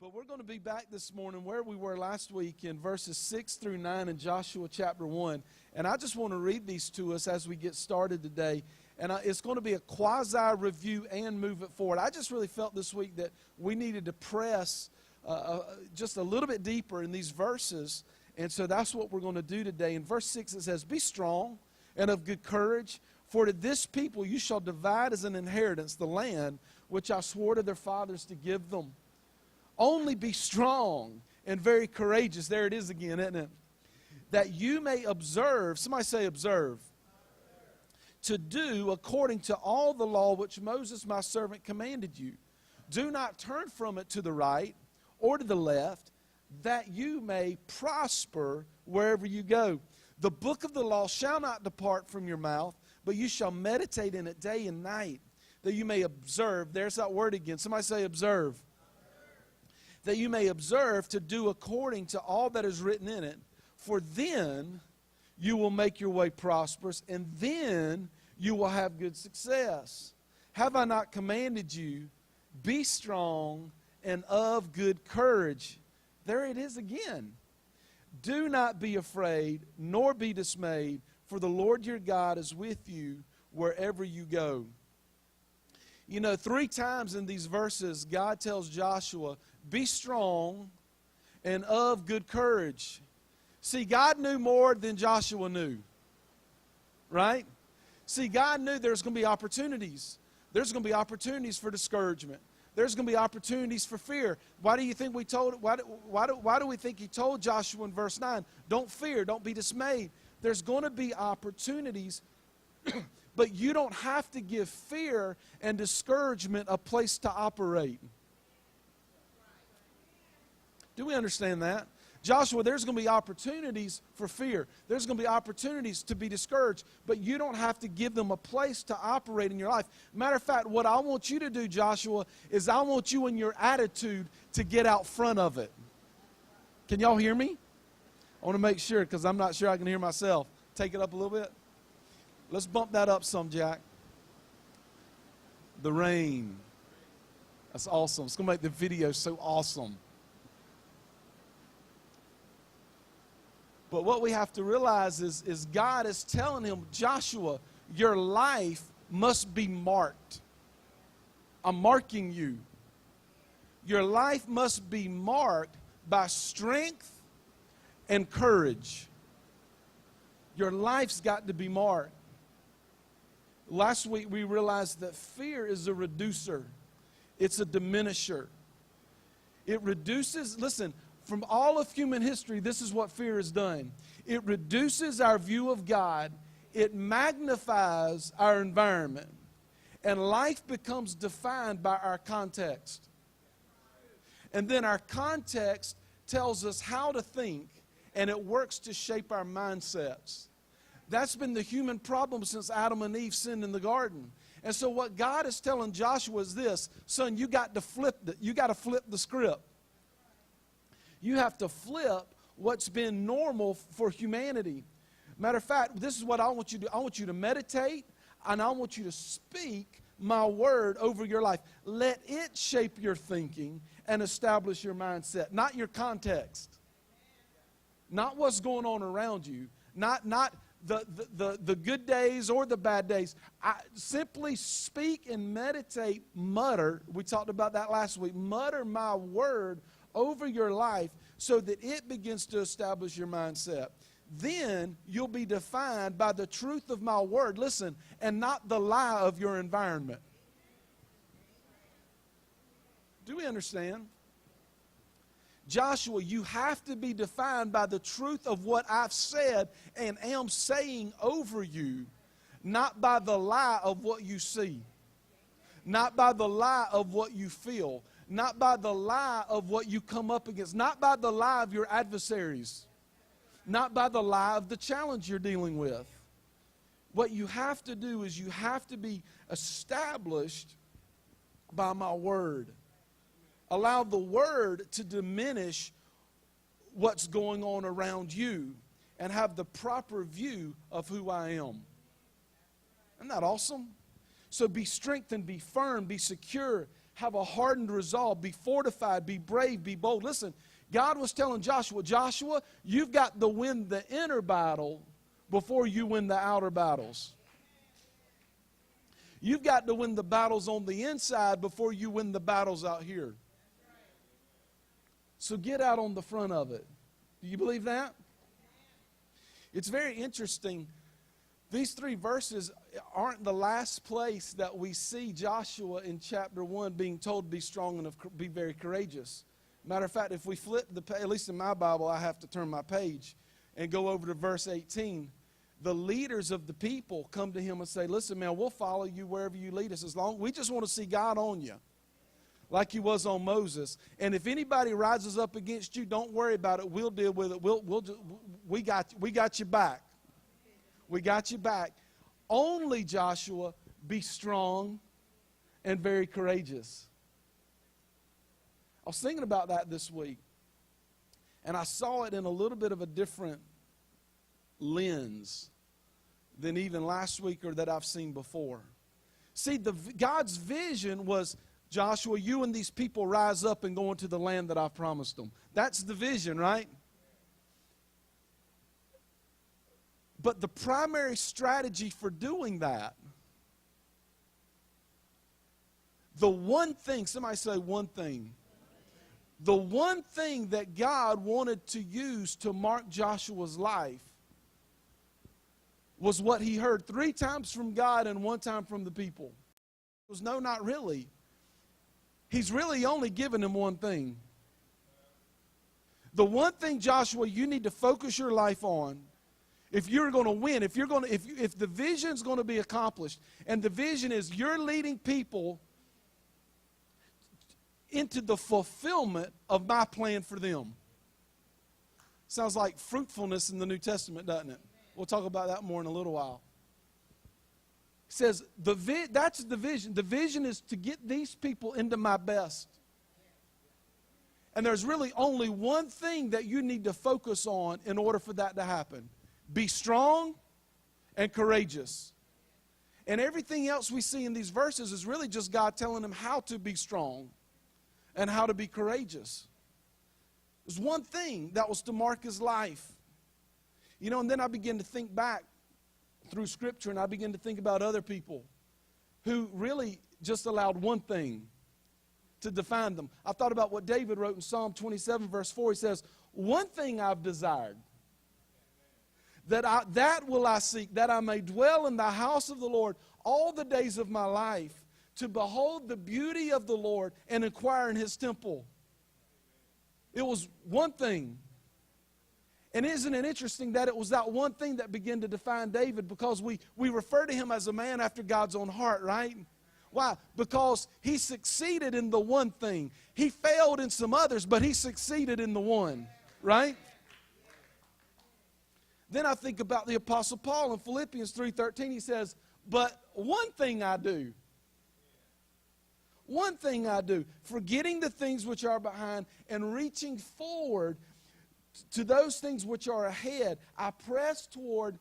But we're going to be back this morning where we were last week in verses 6 through 9 in Joshua chapter 1. And I just want to read these to us as we get started today. And it's going to be a quasi-review and move it forward. I just really felt this week that we needed to press just a little bit deeper in these verses. And so that's what we're going to do today. In verse 6 it says, "Be strong and of good courage, for to this people you shall divide as an inheritance the land which I swore to their fathers to give them. Only be strong and very courageous." There it is again, isn't it? "That you may observe," somebody say observe, "to do according to all the law which Moses my servant commanded you. Do not turn from it to the right or to the left, that you may prosper wherever you go. The book of the law shall not depart from your mouth, but you shall meditate in it day and night, that you may observe." There's that word again. Somebody say observe. "That you may observe to do according to all that is written in it. For then you will make your way prosperous, and then you will have good success. Have I not commanded you? Be strong and of good courage." There it is again. "Do not be afraid, nor be dismayed, for the Lord your God is with you wherever you go." You know, 3 times in these verses, God tells Joshua, be strong and of good courage. See, God knew more than Joshua knew, right? See, God knew there's going to be opportunities. There's going to be opportunities for discouragement. There's going to be opportunities for fear. Why do you think we told? Why do we think He told Joshua in verse 9, don't fear, don't be dismayed? There's going to be opportunities, but you don't have to give fear and discouragement a place to operate. Do we understand that? Joshua, there's going to be opportunities for fear. There's going to be opportunities to be discouraged, but you don't have to give them a place to operate in your life. Matter of fact, what I want you to do, Joshua, is I want you in your attitude to get out front of it. Can y'all hear me? I want to make sure, because I'm not sure I can hear myself. Take it up a little bit. Let's bump that up some, Jack. The rain. That's awesome. It's going to make the video so awesome. But what we have to realize is God is telling him, Joshua, your life must be marked. I'm marking you. Your life must be marked by strength and courage. Your life's got to be marked. Last week we realized that fear is a reducer. It's a diminisher. It reduces, listen, from all of human history, this is what fear has done. It reduces our view of God. It magnifies our environment. And life becomes defined by our context. And then our context tells us how to think, and it works to shape our mindsets. That's been the human problem since Adam and Eve sinned in the garden. And so what God is telling Joshua is this, son, you got to flip the script. You have to flip what's been normal for humanity. Matter of fact, this is what I want you to do. I want you to meditate, and I want you to speak my word over your life. Let it shape your thinking and establish your mindset, not your context. Not what's going on around you. Not the good days or the bad days. Simply speak and meditate, mutter. We talked about that last week. Mutter my word over your life so that it begins to establish your mindset. Then you'll be defined by the truth of my word, listen, and not the lie of your environment. Do we understand? Joshua, you have to be defined by the truth of what I've said and am saying over you, not by the lie of what you see, not by the lie of what you feel, not by the lie of what you come up against, not by the lie of your adversaries, not by the lie of the challenge you're dealing with. What you have to do is you have to be established by my word. Allow the word to diminish what's going on around you and have the proper view of who I am. Isn't that awesome? So be strengthened, be firm, be secure. have a hardened resolve, be fortified, be brave, be bold. Listen, God was telling Joshua, Joshua, you've got to win the inner battle before you win the outer battles. You've got to win the battles on the inside before you win the battles out here. So get out on the front of it. Do you believe that? It's very interesting. These 3 verses aren't the last place that we see Joshua in chapter 1 being told to be strong and be very courageous. Matter of fact, if we flip the page, at least in my Bible, I have to turn my page and go over to verse 18. The leaders of the people come to him and say, listen, man, we'll follow you wherever you lead us. We just want to see God on you, like he was on Moses. And if anybody rises up against you, don't worry about it. We'll deal with it. We got you back. We got you back. Only, Joshua, be strong and very courageous. I was thinking about that this week, and I saw it in a little bit of a different lens than even last week or that I've seen before. See, God's vision was, Joshua, you and these people rise up and go into the land that I've promised them. That's the vision, right? But the primary strategy for doing that, the one thing, somebody say one thing. The one thing that God wanted to use to mark Joshua's life was what he heard 3 times from God and 1 time from the people. It was no, not really. He's really only given him one thing. The one thing, Joshua, you need to focus your life on, if you're going to win, if the vision's going to be accomplished, and the vision is you're leading people into the fulfillment of my plan for them. Sounds like fruitfulness in the New Testament, doesn't it? We'll talk about that more in a little while. It says, that's the vision. The vision is to get these people into my best. And there's really only one thing that you need to focus on in order for that to happen. Be strong and courageous. And everything else we see in these verses is really just God telling them how to be strong and how to be courageous. There's one thing that was to mark his life. You know, and then I begin to think back through Scripture, and I begin to think about other people who really just allowed one thing to define them. I thought about what David wrote in Psalm 27, verse 4. He says, one thing I've desired, that will I seek, that I may dwell in the house of the Lord all the days of my life, to behold the beauty of the Lord and inquire in his temple. It was one thing. And isn't it interesting that it was that one thing that began to define David, because we refer to him as a man after God's own heart, right? Why? Because he succeeded in the one thing. He failed in some others, but he succeeded in the one, right? Then I think about the Apostle Paul in Philippians 3:13. He says, but one thing I do. One thing I do, forgetting the things which are behind and reaching forward to those things which are ahead, I press toward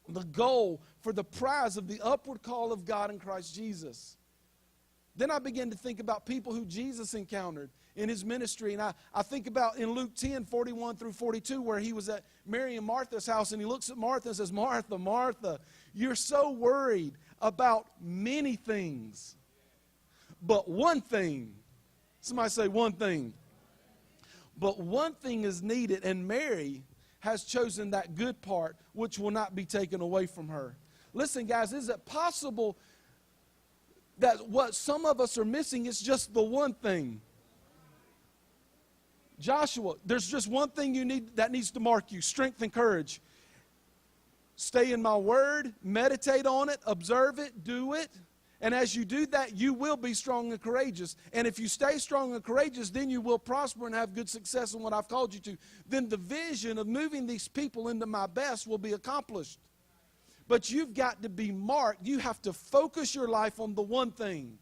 the goal for the prize of the upward call of God in Christ Jesus. Then I begin to think about people who Jesus encountered in his ministry. And I think about in Luke 10, 41 through 42, where he was at Mary and Martha's house, and he looks at Martha and says, Martha, Martha, you're so worried about many things, but one thing. Somebody say one thing. But one thing is needed, and Mary has chosen that good part, which will not be taken away from her. Listen, guys, is it possible that what some of us are missing is just the one thing? Joshua, there's just one thing you need that needs to mark you: strength and courage. Stay in my word, meditate on it, observe it, do it. And as you do that, you will be strong and courageous. And if you stay strong and courageous, then you will prosper and have good success in what I've called you to. Then the vision of moving these people into my best will be accomplished. But you've got to be marked. You have to focus your life on the one thing.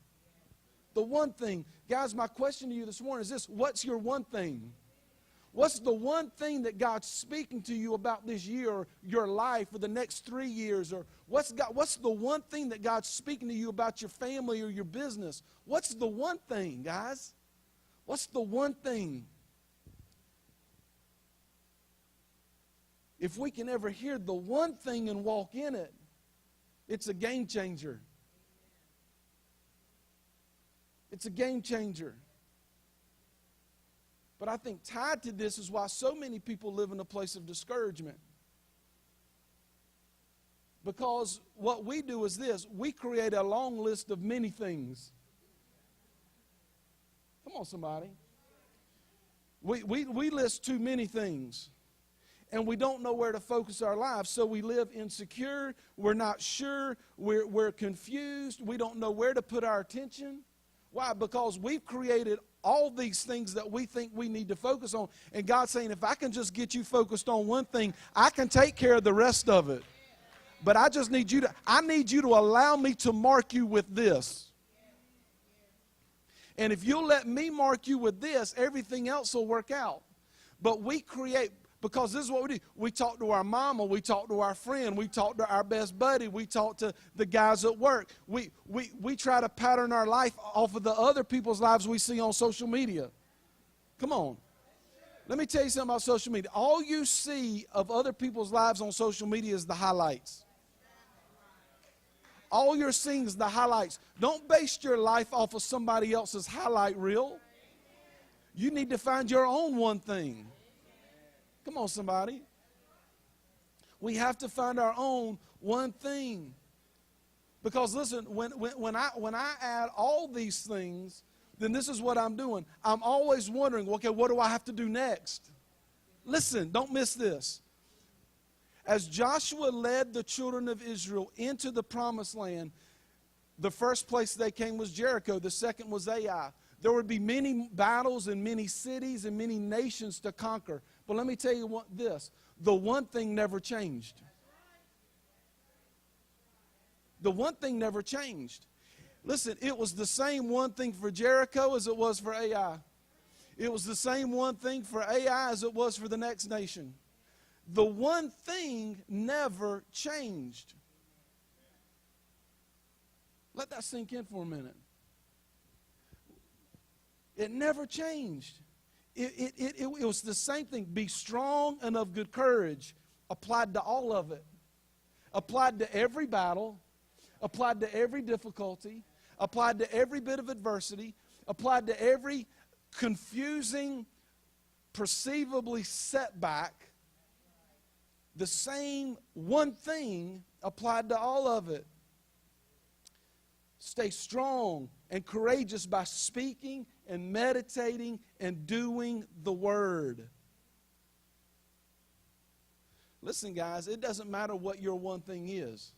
The one thing. Guys, my question to you this morning is this: what's your one thing? What's the one thing that God's speaking to you about this year or your life or the next 3 years? Or what's the one thing that God's speaking to you about your family or your business? What's the one thing, guys? What's the one thing? If we can ever hear the one thing and walk in it, it's a game changer. It's a game changer. But I think tied to this is why so many people live in a place of discouragement. Because what we do is this: we create a long list of many things. Come on, somebody. We list too many things. And we don't know where to focus our lives, so we live insecure. We're not sure. We're confused. We don't know where to put our attention. Why? Because we've created all these things that we think we need to focus on. And God's saying, if I can just get you focused on one thing, I can take care of the rest of it. But I just need you to allow me to mark you with this. And if you'll let me mark you with this, everything else will work out. But we create, because this is what we do. We talk to our mama, we talk to our friend, we talk to our best buddy, we talk to the guys at work. We try to pattern our life off of the other people's lives we see on social media. Come on. Let me tell you something about social media. All you see of other people's lives on social media is the highlights. All you're seeing is the highlights. Don't base your life off of somebody else's highlight reel. You need to find your own one thing. Come on, somebody. We have to find our own one thing. Because listen, when I add all these things, then this is what I'm doing. I'm always wondering, okay, what do I have to do next? Listen, don't miss this. As Joshua led the children of Israel into the promised land, the first place they came was Jericho. The second was Ai. There would be many battles and many cities and many nations to conquer. But let me tell you this. The one thing never changed. The one thing never changed. Listen, it was the same one thing for Jericho as it was for Ai. It was the same one thing for Ai as it was for the next nation. The one thing never changed. Let that sink in for a minute. It never changed. It was the same thing. Be strong and of good courage. Applied to all of it. Applied to every battle. Applied to every difficulty. Applied to every bit of adversity. Applied to every confusing, perceivably setback. The same one thing applied to all of it. Stay strong and courageous by speaking and meditating and doing the word. Listen, guys, it doesn't matter what your one thing is.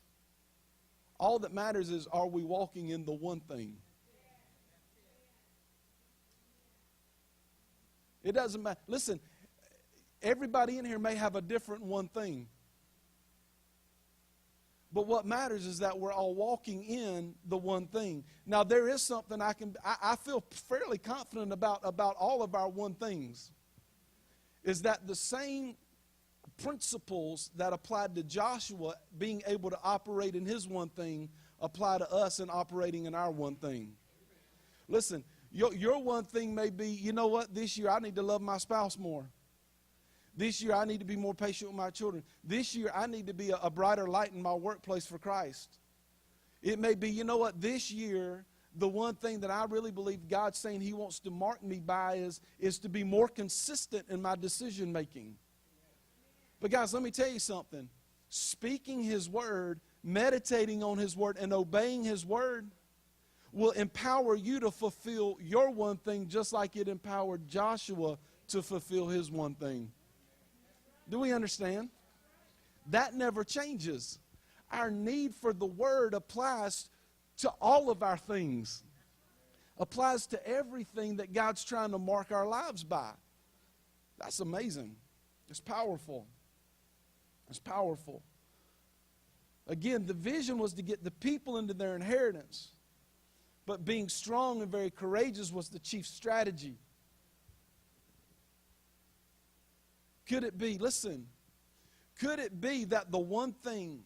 All that matters is, are we walking in the one thing? It doesn't matter. Listen, everybody in here may have a different one thing. But what matters is that we're all walking in the one thing. Now, there is something I feel fairly confident about all of our one things. Is that the same principles that applied to Joshua being able to operate in his one thing apply to us in operating in our one thing. Listen, your one thing may be, you know what, this year I need to love my spouse more. This year, I need to be more patient with my children. This year, I need to be a brighter light in my workplace for Christ. It may be, you know what, this year, the one thing that I really believe God's saying He wants to mark me by is to be more consistent in my decision making. But guys, let me tell you something. Speaking His word, meditating on His word, and obeying His word will empower you to fulfill your one thing just like it empowered Joshua to fulfill his one thing. Do we understand? That never changes. Our need for the word applies to all of our things. Applies to everything that God's trying to mark our lives by. That's amazing. It's powerful. It's powerful. Again, the vision was to get the people into their inheritance. But being strong and very courageous was the chief strategy. Could it be, listen, could it be that the one thing,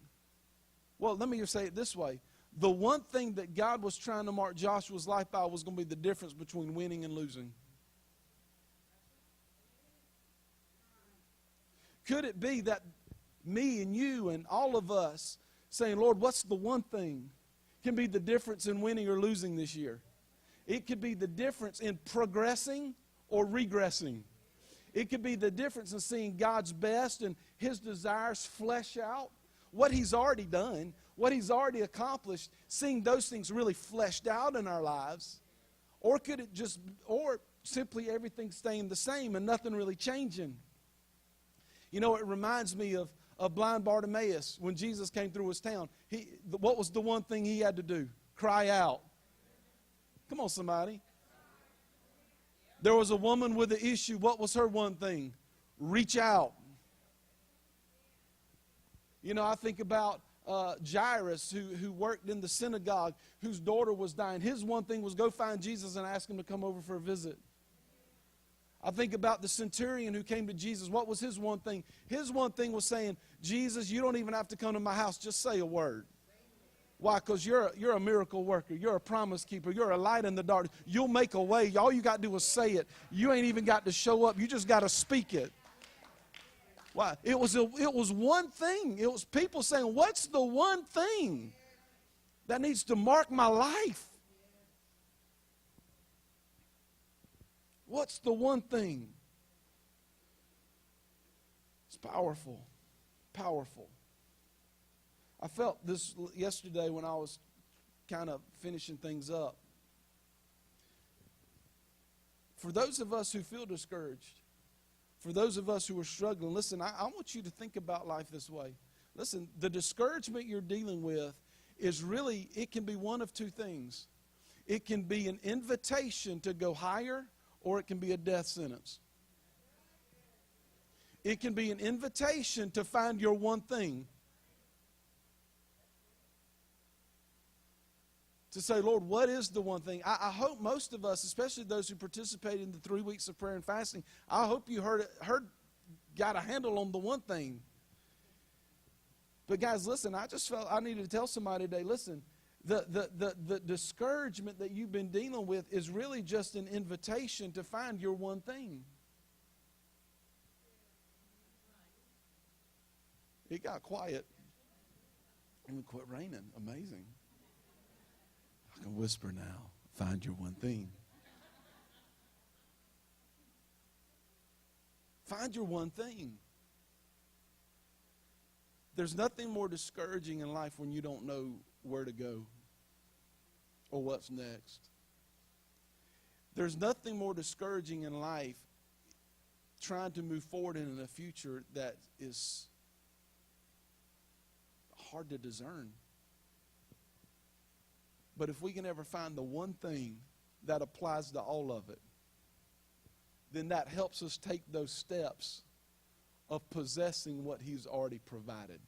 well, let me just say it this way. The one thing that God was trying to mark Joshua's life by was going to be the difference between winning and losing. Could it be that me and you and all of us saying, Lord, what's the one thing can be the difference in winning or losing this year? It could be the difference in progressing or regressing. It could be the difference in seeing God's best and His desires flesh out, what He's already done, what He's already accomplished, seeing those things really fleshed out in our lives. Or could it just, or simply everything staying the same and nothing really changing? You know, it reminds me of blind Bartimaeus when Jesus came through his town. What was the one thing he had to do? Cry out. Come on, somebody. There was a woman with an issue. What was her one thing? Reach out. You know, I think about Jairus, who worked in the synagogue, whose daughter was dying. His one thing was go find Jesus and ask him to come over for a visit. I think about the centurion who came to Jesus. What was his one thing? His one thing was saying, Jesus, you don't even have to come to my house. Just say a word. Why? Because you're a miracle worker. You're a promise keeper. You're a light in the dark. You'll make a way. All you got to do is say it. You ain't even got to show up. You just got to speak it. Why? It was one thing. It was people saying, what's the one thing that needs to mark my life? What's the one thing? It's powerful. Powerful. I felt this yesterday when I was kind of finishing things up. For those of us who feel discouraged, for those of us who are struggling, listen, I want you to think about life this way. Listen, the discouragement you're dealing with is really, it can be one of two things. It can be an invitation to go higher, or it can be a death sentence. It can be an invitation to find your one thing. To say, Lord, what is the one thing? I hope most of us, especially those who participated in the 3 weeks of prayer and fasting, I hope you got a handle on the one thing. But guys, listen, I just felt I needed to tell somebody today, listen, the discouragement that you've been dealing with is really just an invitation to find your one thing. It got quiet. And it quit raining. Amazing. I can whisper now. Find your one thing. Find your one thing. There's nothing more discouraging in life when you don't know where to go or what's next. There's nothing more discouraging in life trying to move forward in a future that is hard to discern. But if we can ever find the one thing that applies to all of it, then that helps us take those steps of possessing what He's already provided.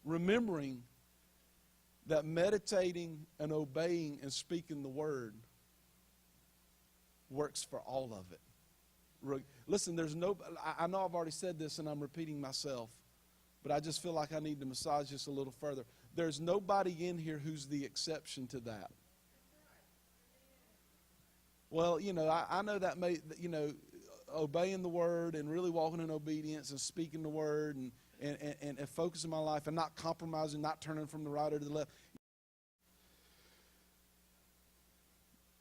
Remembering that meditating and obeying and speaking the Word works for all of it. Listen, I know I've already said this and I'm repeating myself, but I just feel like I need to massage this a little further. There's nobody in here who's the exception to that. Well, you know, I know that obeying the Word and really walking in obedience and speaking the Word and focusing my life and not compromising, not turning from the right or to the left.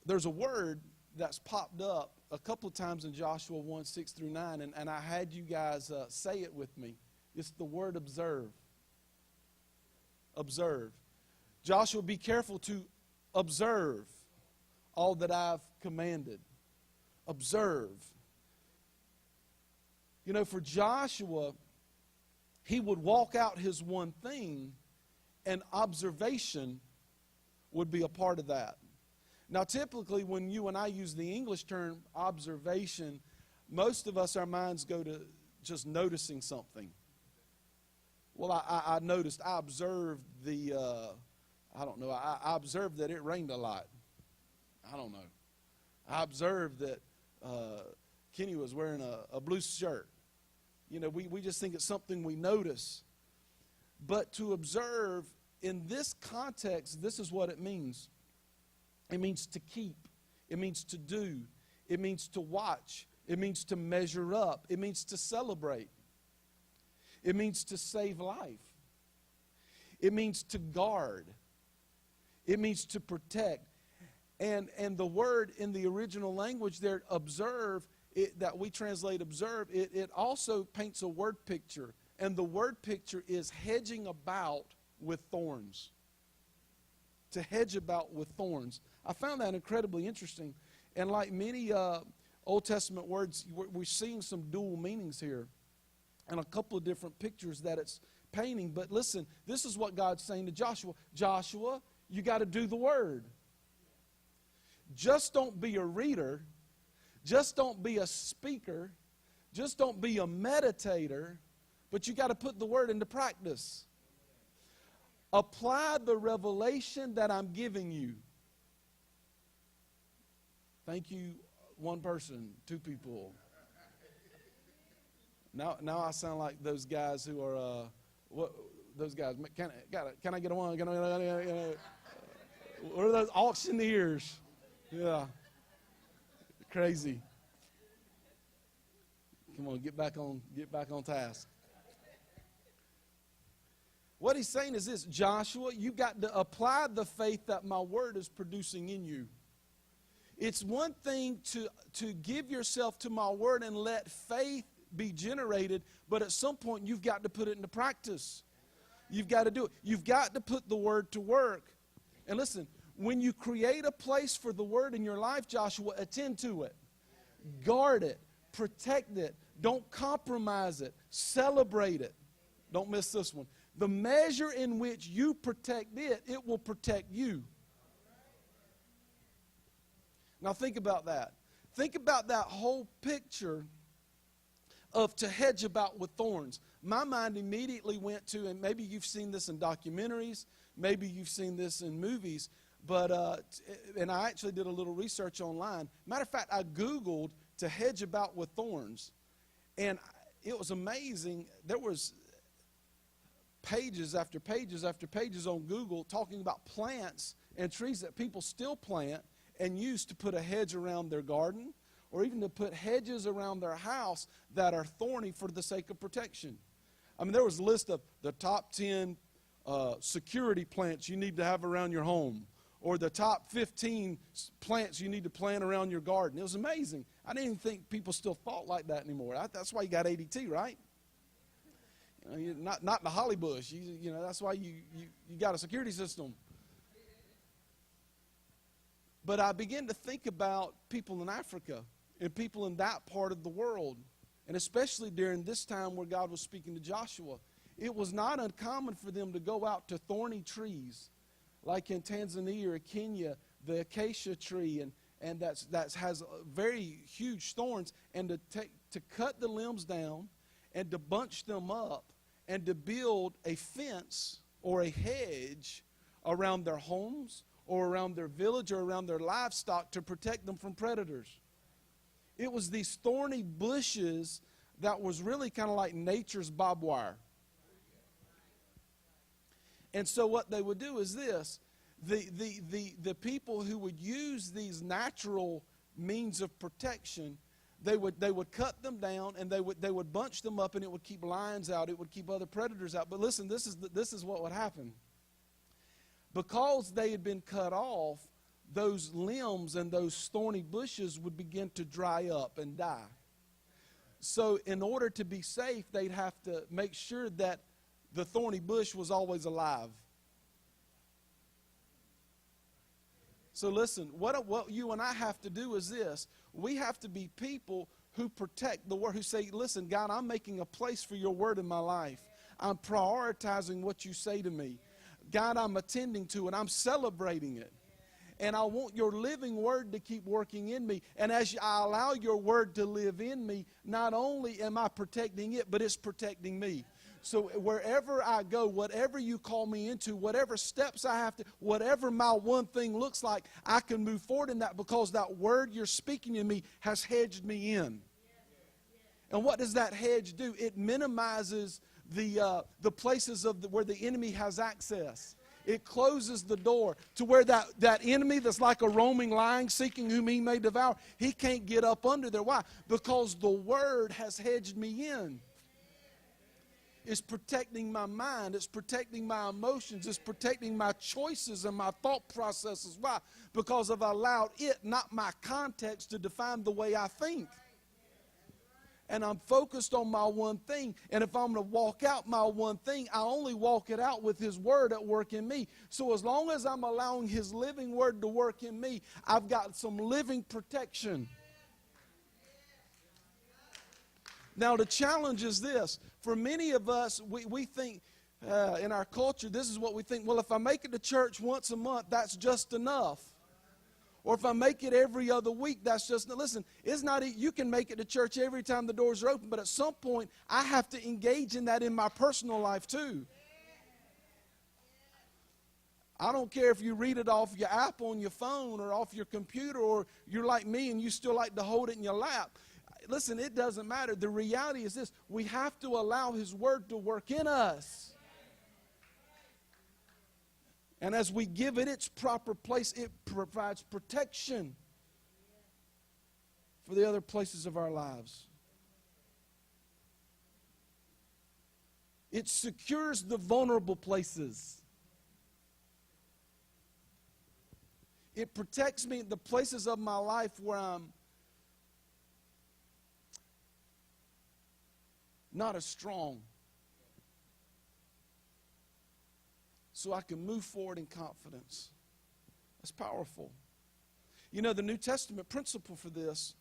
There's a word that's popped up a couple of times in Joshua 1, 6 through 9, and I had you guys say it with me. It's the word observe. Observe. Joshua, be careful to observe all that I've commanded. Observe. You know, for Joshua, he would walk out his one thing, and observation would be a part of that. Now, typically, when you and I use the English term observation, most of us, our minds go to just noticing something. Well, I noticed, I observed I observed that it rained a lot. I don't know. I observed that Kenny was wearing a blue shirt. You know, we just think it's something we notice. But to observe in this context, this is what it means. It means to keep. It means to do. It means to watch. It means to measure up. It means to celebrate. It means to save life. It means to guard. It means to protect. And the word in the original language there, observe, that we translate observe, it also paints a word picture. And the word picture is hedging about with thorns. To hedge about with thorns. I found that incredibly interesting. And like many Old Testament words, we're seeing some dual meanings here. And a couple of different pictures that it's painting. But listen, this is what God's saying to Joshua. Joshua, you got to do the word. Just don't be a reader. Just don't be a speaker. Just don't be a meditator. But you got to put the word into practice. Apply the revelation that I'm giving you. Thank you, one person, two people. Now I sound like those guys who are, what those guys, can I get a one? What are those auctioneers? Yeah. Crazy. Come on, get back on task. What he's saying is this, Joshua, you've got to apply the faith that my word is producing in you. It's one thing to give yourself to my word and let faith be generated, but at some point you've got to put it into practice. You've got to do it. You've got to put the word to work. And listen, when you create a place for the word in your life, Joshua, attend to it. Guard it. Protect it. Don't compromise it. Celebrate it. Don't miss this one. The measure in which you protect it, it will protect you. Now think about that. Think about that whole picture of to hedge about with thorns. My mind immediately went to, and maybe you've seen this in documentaries, maybe you've seen this in movies, but and I actually did a little research online. Matter of fact, I Googled to hedge about with thorns, and it was amazing. There was pages after pages after pages on Google talking about plants and trees that people still plant and use to put a hedge around their garden or even to put hedges around their house that are thorny for the sake of protection. I mean, there was a list of the top 10 security plants you need to have around your home or the top 15 plants you need to plant around your garden. It was amazing. I didn't even think people still thought like that anymore. That's why you got ADT, right? You know, not the holly bush. You know, that's why you got a security system. But I began to think about people in Africa and people in that part of the world, and especially during this time where God was speaking to Joshua. It was not uncommon for them to go out to thorny trees, like in Tanzania or Kenya, the acacia tree, and that has very huge thorns, and to cut the limbs down and to bunch them up and to build a fence or a hedge around their homes or around their village or around their livestock to protect them from predators. It was these thorny bushes that was really kind of like nature's barbed wire. And so what they would do is this. The people who would use these natural means of protection, they would cut them down and they would bunch them up, and it would keep lions out. It would keep other predators out. But listen, this is what would happen. Because they had been cut off, those limbs and those thorny bushes would begin to dry up and die. So in order to be safe, they'd have to make sure that the thorny bush was always alive. So listen, what you and I have to do is this. We have to be people who protect the word, who say, listen, God, I'm making a place for your word in my life. I'm prioritizing what you say to me. God, I'm attending to it. I'm celebrating it. And I want your living word to keep working in me. And as I allow your word to live in me, not only am I protecting it, but it's protecting me. So wherever I go, whatever you call me into, whatever steps I have to, whatever my one thing looks like, I can move forward in that because that word you're speaking to me has hedged me in. And what does that hedge do? It minimizes the places where the enemy has access. It closes the door to where that enemy that's like a roaming lion seeking whom he may devour, he can't get up under there. Why? Because the Word has hedged me in. It's protecting my mind. It's protecting my emotions. It's protecting my choices and my thought processes. Why? Because I've allowed it, not my context, to define the way I think. And I'm focused on my one thing. And if I'm going to walk out my one thing, I only walk it out with His Word at work in me. So as long as I'm allowing His living Word to work in me, I've got some living protection. Now the challenge is this. For many of us, we think in our culture, this is what we think. Well, if I make it to church once a month, that's just enough. Or if I make it every other week, that's just, listen, it's not, you can make it to church every time the doors are open, but at some point, I have to engage in that in my personal life too. I don't care if you read it off your app on your phone or off your computer, or you're like me and you still like to hold it in your lap. Listen, it doesn't matter. The reality is this: we have to allow His Word to work in us. And as we give it its proper place, it provides protection for the other places of our lives. It secures the vulnerable places. It protects me, the places of my life where I'm not as strong. So I can move forward in confidence. That's powerful. You know, the New Testament principle for this,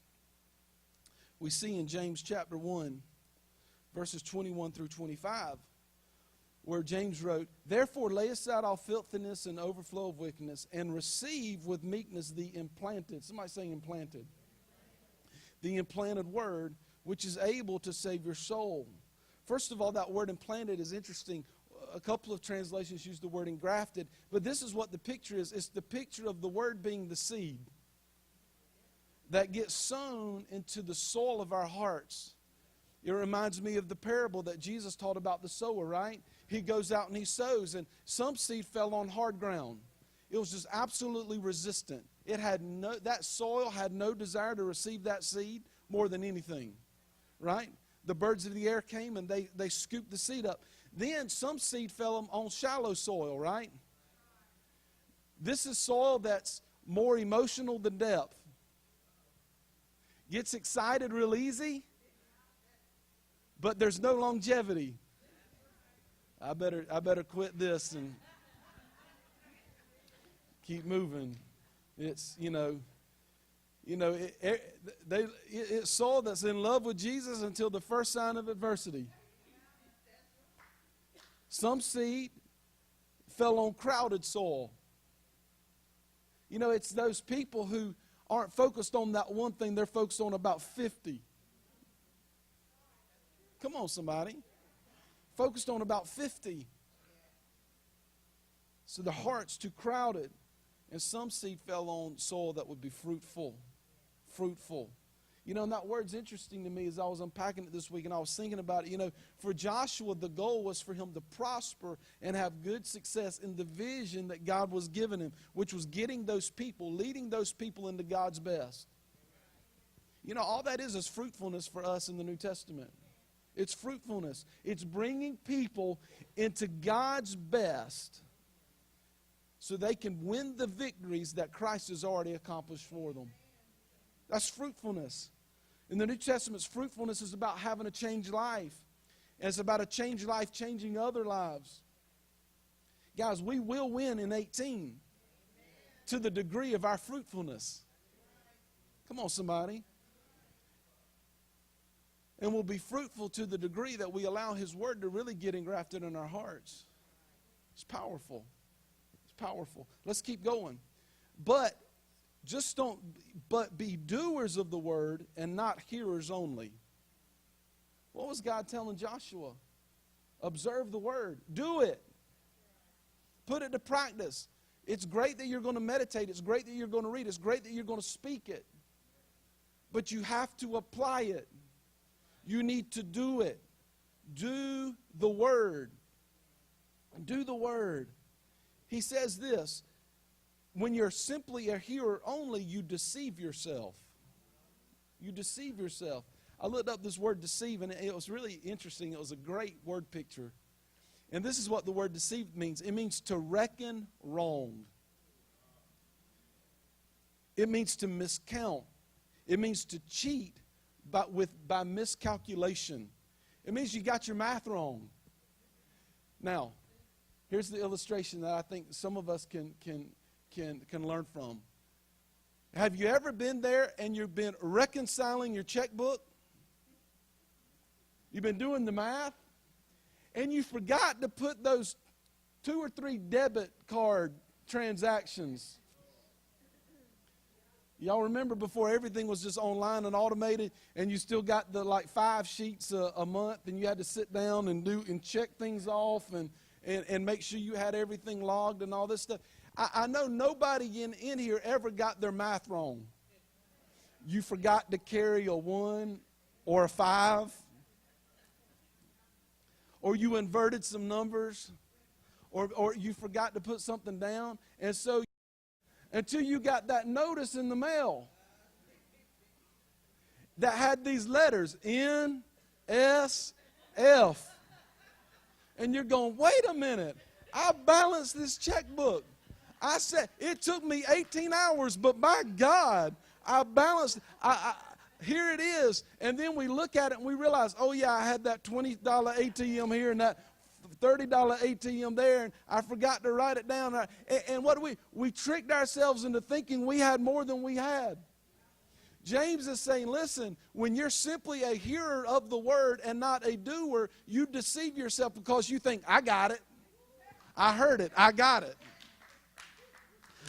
we see in James chapter 1, verses 21 through 25, where James wrote, "Therefore lay aside all filthiness and overflow of wickedness, and receive with meekness the implanted," somebody saying implanted, "the implanted word, which is able to save your soul." First of all, that word implanted is interesting. A couple of translations use the word engrafted, but this is what the picture is. It's the picture of the word being the seed that gets sown into the soil of our hearts. It reminds me of the parable that Jesus taught about the sower, right? He goes out and he sows, and some seed fell on hard ground. It was just absolutely resistant. That soil had no desire to receive that seed more than anything, right? The birds of the air came and they scooped the seed up. Then some seed fell on shallow soil, right? This is soil that's more emotional than depth. Gets excited real easy, but there's no longevity. I better quit this and keep moving. It's, it's soil that's in love with Jesus until the first sign of adversity. Some seed fell on crowded soil. It's those people who aren't focused on that one thing. They're focused on about 50. Come on, somebody. Focused on about 50. So the heart's too crowded. And some seed fell on soil that would be fruitful. Fruitful. And that word's interesting to me as I was unpacking it this week, and I was thinking about it. For Joshua, the goal was for him to prosper and have good success in the vision that God was giving him, which was getting those people, leading those people into God's best. All that is fruitfulness for us in the New Testament. It's fruitfulness. It's bringing people into God's best so they can win the victories that Christ has already accomplished for them. That's fruitfulness. In the New Testament, fruitfulness is about having a changed life. And it's about a changed life changing other lives. Guys, we will win in 18 to the degree of our fruitfulness. Come on, somebody. And we'll be fruitful to the degree that we allow His Word to really get engrafted in our hearts. It's powerful. It's powerful. Let's keep going. But be doers of the word and not hearers only. What was God telling Joshua? Observe the word. Do it. Put it to practice. It's great that you're going to meditate. It's great that you're going to read. It's great that you're going to speak it. But you have to apply it. You need to do it. Do the Word. Do the Word. He says this, when you're simply a hearer only, you deceive yourself. You deceive yourself. I looked up this word deceive, and it was really interesting. It was a great word picture. And this is what the word deceive means. It means to reckon wrong. It means to miscount. It means to cheat by miscalculation. It means you got your math wrong. Now, here's the illustration that I think some of us can learn from. Have you ever been there and you've been reconciling your checkbook? You've been doing the math, and you forgot to put those 2 or 3 debit card transactions. Y'all remember before everything was just online and automated, and you still got the 5 sheets a month, and you had to sit down and check things off and make sure you had everything logged and all this stuff. I know nobody in here ever got their math wrong. You forgot to carry a 1 or a 5. Or you inverted some numbers. Or you forgot to put something down. And so until you got that notice in the mail that had these letters, N, S, F. And you're going, wait a minute. I balanced this checkbook. I said, it took me 18 hours, but by God, I balanced. Here it is. And then we look at it and we realize, oh, yeah, I had that $20 ATM here and that $30 ATM there, and I forgot to write it down. And what do we tricked ourselves into thinking we had more than we had. James is saying, listen, when you're simply a hearer of the word and not a doer, you deceive yourself because you think, I got it. I heard it. I got it.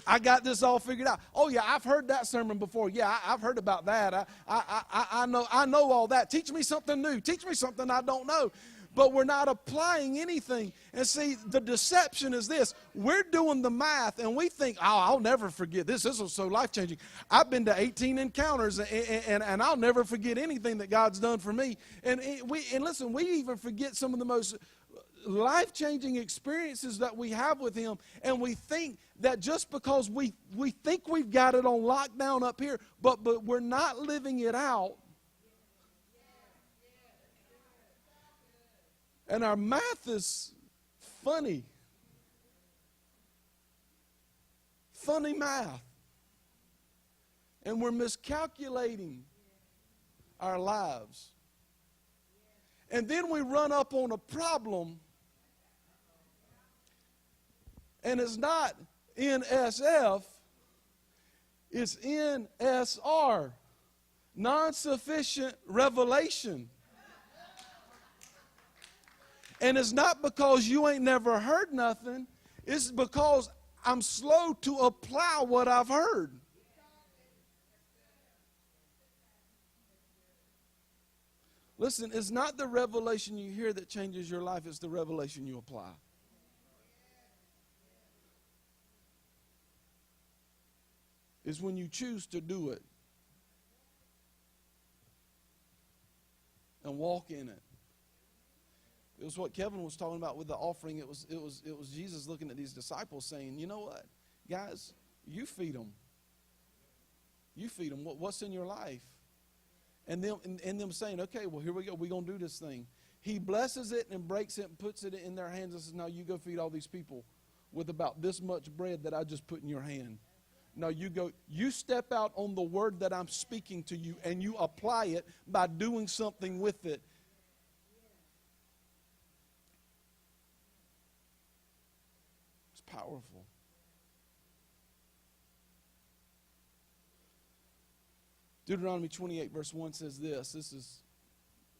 I got this all figured out. Oh, yeah, I've heard that sermon before. Yeah, I've heard about that. I know all that. Teach me something new. Teach me something I don't know. But we're not applying anything. And see, the deception is this. We're doing the math, and we think, oh, I'll never forget this. This was so life-changing. I've been to 18 encounters, and I'll never forget anything that God's done for me. And listen, we even forget some of the most life-changing experiences that we have with Him, and we think that just because we think we've got it on lockdown up here, but we're not living it out. And our math is funny. Funny math. And we're miscalculating our lives. And then we run up on a problem, and it's not NSF, it's NSR, non-sufficient revelation. And it's not because you ain't never heard nothing. It's because I'm slow to apply what I've heard. Listen, it's not the revelation you hear that changes your life. It's the revelation you apply. It's when you choose to do it and walk in it. It was what Kevin was talking about with the offering. It was Jesus looking at these disciples saying, you know what, guys, you feed them. You feed them. What's in your life? And them saying, okay, well, here we go. We're going to do this thing. He blesses it and breaks it and puts it in their hands and says, now you go feed all these people with about this much bread that I just put in your hand. No, you step out on the word that I'm speaking to you, and you apply it by doing something with it. It's powerful. Deuteronomy 28 verse 1 says this. This is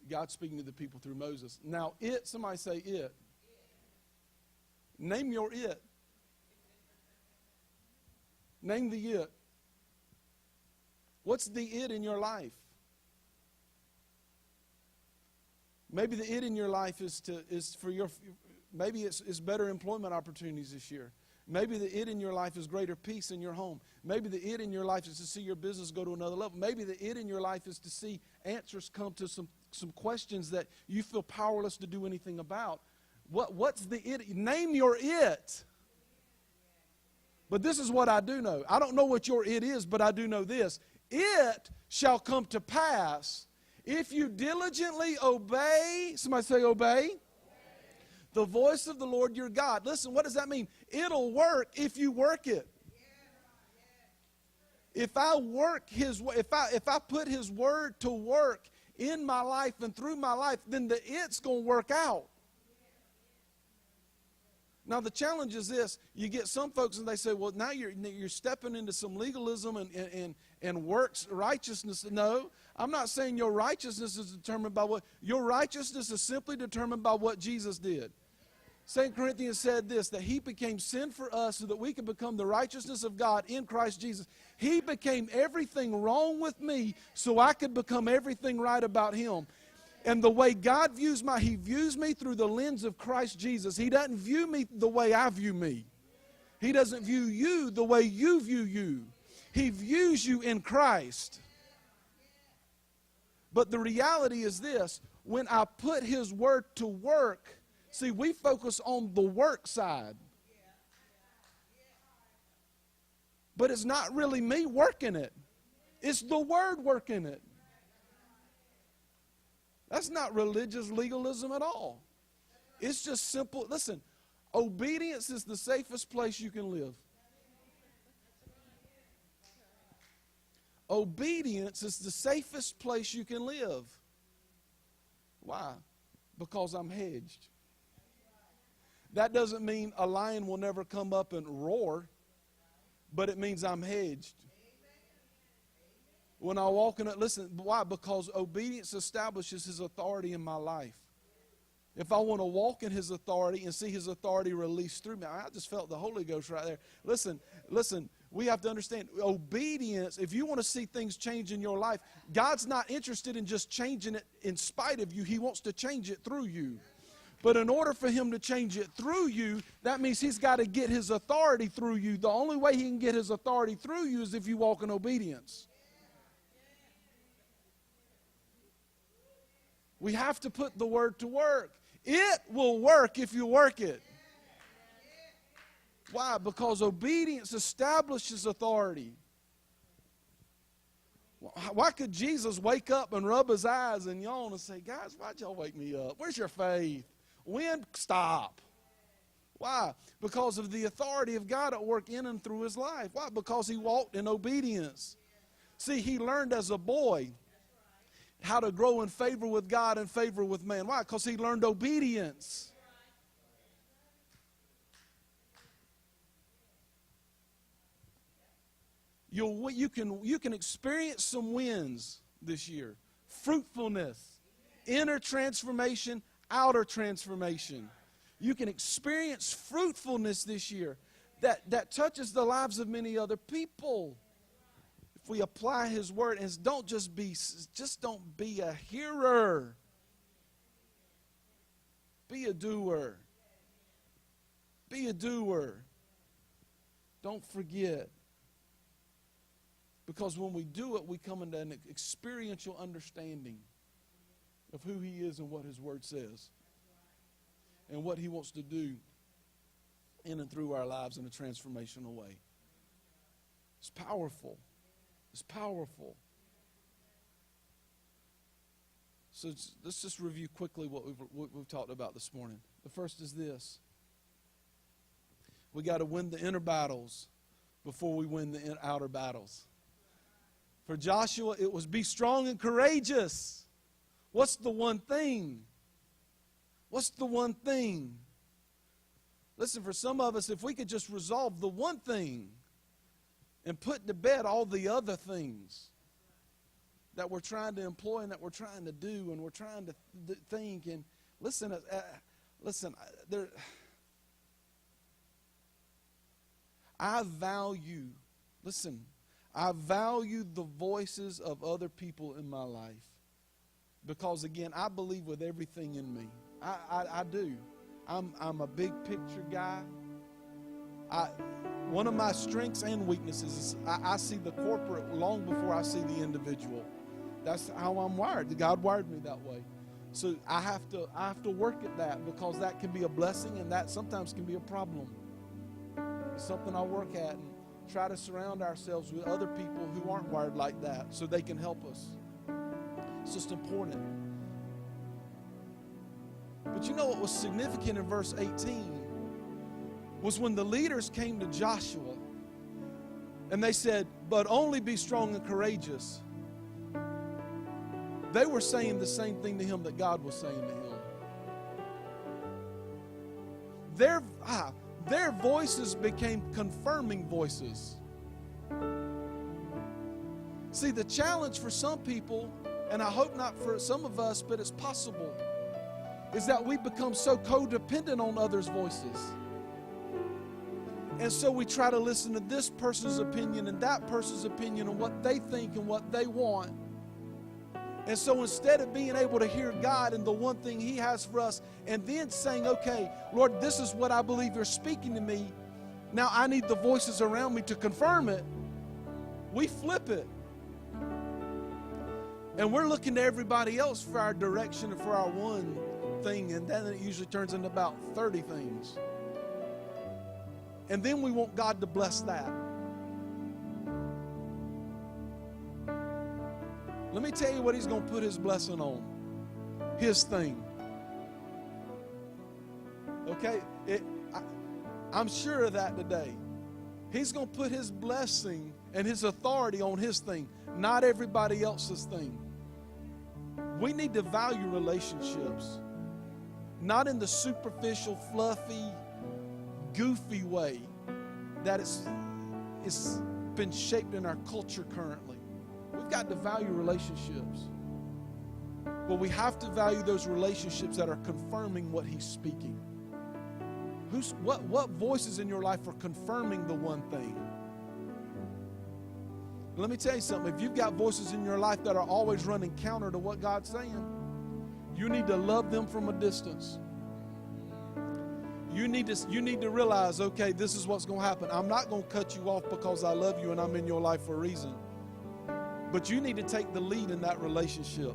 God speaking to the people through Moses. Now somebody say it. Name your it. Name the it. What's the it in your life? Maybe the it in your life is for your, maybe it's better employment opportunities this year. Maybe the it in your life is greater peace in your home. Maybe the it in your life is to see your business go to another level. Maybe the it in your life is to see answers come to some questions that you feel powerless to do anything about. What's the it? Name your it. But this is what I do know. I don't know what your it is, but I do know this. It shall come to pass if you diligently obey. Somebody say obey. The voice of the Lord your God. Listen, what does that mean? It'll work if you work it. If I work His, if I put His word to work in my life and through my life, then the it's going to work out. Now the challenge is this: you get some folks and they say, "Well, now you're stepping into some legalism and works righteousness." No, I'm not saying your righteousness is determined by what your righteousness is simply determined by what Jesus did. 2 Corinthians said this, that He became sin for us so that we could become the righteousness of God in Christ Jesus. He became everything wrong with me so I could become everything right about Him. And the way God views He views me through the lens of Christ Jesus. He doesn't view me the way I view me. He doesn't view you the way you view you. He views you in Christ. But the reality is this: when I put His word to work, see, we focus on the work side. But it's not really me working it. It's the word working it. That's not religious legalism at all. It's just simple. Listen, obedience is the safest place you can live. Obedience is the safest place you can live. Why? Because I'm hedged. That doesn't mean a lion will never come up and roar, but it means I'm hedged. When I walk in it, listen, why? Because obedience establishes His authority in my life. If I want to walk in His authority and see His authority released through me, I just felt the Holy Ghost right there. Listen, we have to understand obedience. If you want to see things change in your life, God's not interested in just changing it in spite of you. He wants to change it through you. But in order for Him to change it through you, that means He's got to get His authority through you. The only way He can get His authority through you is if you walk in obedience. We have to put the word to work. It will work if you work it. Why? Because obedience establishes authority. Why could Jesus wake up and rub His eyes and yawn and say, "Guys, why'd y'all wake me up? Where's your faith? Wind, stop." Why? Because of the authority of God at work in and through His life. Why? Because He walked in obedience. See, He learned as a boy how to grow in favor with God and favor with man. Why? Because He learned obedience. You can experience some wins this year. Fruitfulness, inner transformation, outer transformation. You can experience fruitfulness this year that touches the lives of many other people. If we apply His word, and don't be a hearer. Be a doer. Be a doer. Don't forget. Because when we do it, we come into an experiential understanding of who He is and what His word says. And what He wants to do in and through our lives in a transformational way. It's powerful. It's powerful. So let's just review quickly what we've talked about this morning. The first is this. We got to win the inner battles before we win the outer battles. For Joshua, it was be strong and courageous. What's the one thing? What's the one thing? Listen, for some of us, if we could just resolve the one thing and put to bed all the other things that we're trying to employ and that we're trying to do and we're trying to think. And listen, I value the voices of other people in my life. Because again, I believe with everything in me. I do. I'm a big picture guy. One of my strengths and weaknesses is I see the corporate long before I see the individual. That's how I'm wired. God wired me that way. So I have to work at that, because that can be a blessing and that sometimes can be a problem. It's something I work at, and try to surround ourselves with other people who aren't wired like that so they can help us. It's just important. But you know what was significant in verse 18 was when the leaders came to Joshua and they said, but only be strong and courageous. They were saying the same thing to him that God was saying to him. Their voices became confirming voices. See, the challenge for some people, and I hope not for some of us, but it's possible, is that we become so codependent on others' voices. And so we try to listen to this person's opinion and that person's opinion and what they think and what they want. And so instead of being able to hear God and the one thing He has for us, and then saying, okay, Lord, this is what I believe You're speaking to me. Now I need the voices around me to confirm it. We flip it. And we're looking to everybody else for our direction and for our one thing, and then it usually turns into about 30 things. And then we want God to bless that. Let me tell you what He's going to put His blessing on. His thing. Okay? I'm sure of that today. He's going to put His blessing and His authority on His thing, not everybody else's thing. We need to value relationships, not in the superficial, fluffy, goofy way that it's been shaped in our culture currently. We've got to value relationships, but we have to value those relationships that are confirming what He's speaking. What voices in your life are confirming the one thing? Let me tell you something. If you've got voices in your life that are always running counter to what God's saying, you need to love them from a distance. You need to realize, okay, this is what's going to happen. I'm not going to cut you off because I love you and I'm in your life for a reason. But you need to take the lead in that relationship.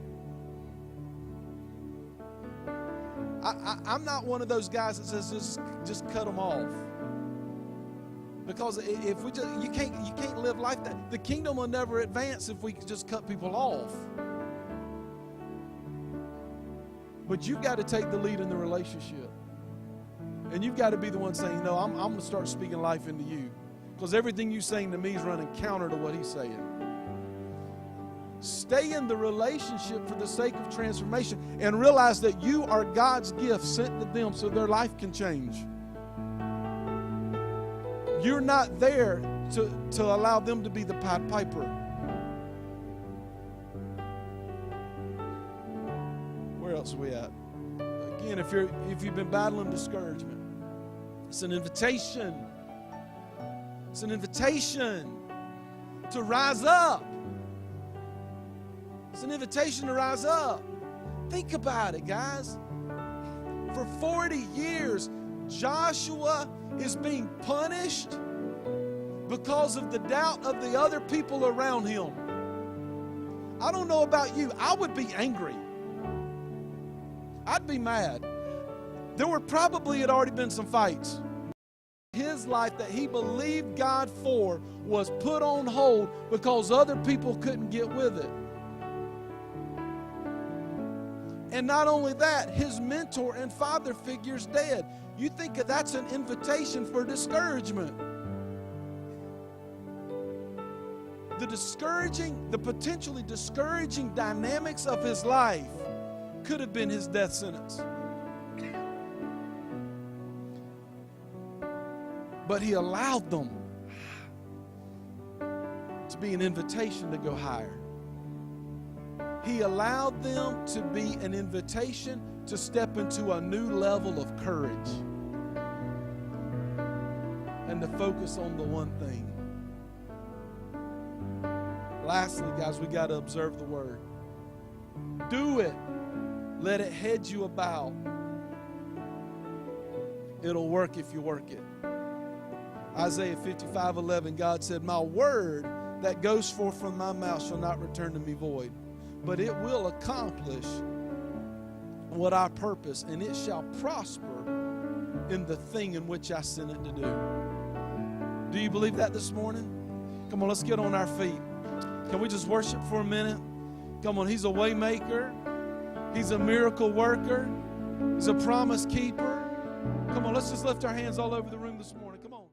I'm not one of those guys that says just cut them off. Because if we you can't live life that. The kingdom will never advance if we just cut people off. But you've got to take the lead in the relationship. And you've got to be the one saying, no, I'm going to start speaking life into you. Because everything you're saying to me is running counter to what He's saying. Stay in the relationship for the sake of transformation and realize that you are God's gift sent to them so their life can change. You're not there to allow them to be the Pied Piper. Where else are we at? Again, if you've been battling discouragement, it's an invitation. It's an invitation to rise up. It's an invitation to rise up. Think about it, guys. For 40 years, Joshua is being punished because of the doubt of the other people around him. I don't know about you. I would be angry. I'd be mad. There were probably had already been some fights. His life that he believed God for was put on hold because other people couldn't get with it. And not only that, his mentor and father figure's dead. You think that's an invitation for discouragement. The potentially discouraging dynamics of his life could have been his death sentence. But he allowed them to be an invitation to go higher. He allowed them to be an invitation to step into a new level of courage and to focus on the one thing. Lastly, guys, we got to observe the word. Do it. Let it head you about. It'll work if you work it. Isaiah 55:11, God said, my word that goes forth from my mouth shall not return to me void, but it will accomplish what I purpose, and it shall prosper in the thing in which I sent it to do. Do you believe that this morning? Come on, let's get on our feet. Can we just worship for a minute? Come on, He's a way maker. He's a miracle worker. He's a promise keeper. Come on, let's just lift our hands all over the room this morning. Come on.